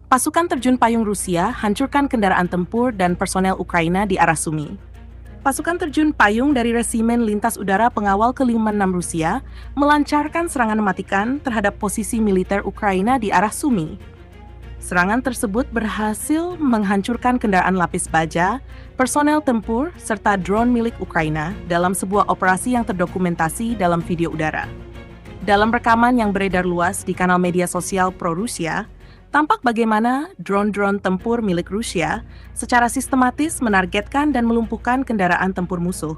Pasukan terjun payung Rusia hancurkan kendaraan tempur dan personel Ukraina di arah Sumy. Pasukan terjun payung dari Resimen Lintas Udara Pengawal ke-56 Rusia melancarkan serangan mematikan terhadap posisi militer Ukraina di arah Sumy. Serangan tersebut berhasil menghancurkan kendaraan lapis baja, personel tempur, serta drone milik Ukraina dalam sebuah operasi yang terdokumentasi dalam video udara. Dalam rekaman yang beredar luas di kanal media sosial pro-Rusia, tampak bagaimana drone-drone tempur milik Rusia secara sistematis menargetkan dan melumpuhkan kendaraan tempur musuh.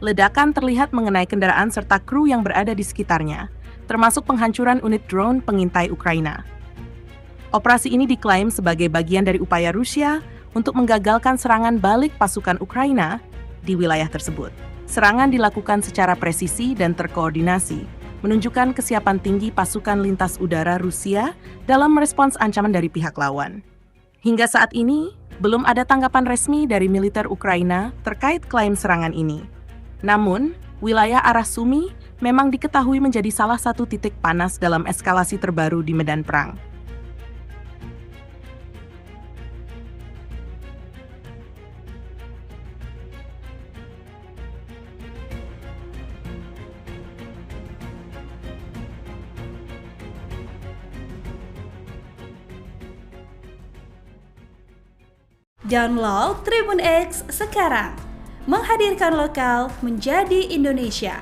Ledakan terlihat mengenai kendaraan serta kru yang berada di sekitarnya, termasuk penghancuran unit drone pengintai Ukraina. Operasi ini diklaim sebagai bagian dari upaya Rusia untuk menggagalkan serangan balik pasukan Ukraina di wilayah tersebut. Serangan dilakukan secara presisi dan terkoordinasi, menunjukkan kesiapan tinggi pasukan lintas udara Rusia dalam merespons ancaman dari pihak lawan. Hingga saat ini, belum ada tanggapan resmi dari militer Ukraina terkait klaim serangan ini. Namun, wilayah arah Sumy memang diketahui menjadi salah satu titik panas dalam eskalasi terbaru di medan perang. Download Tribun X sekarang, menghadirkan lokal menjadi Indonesia.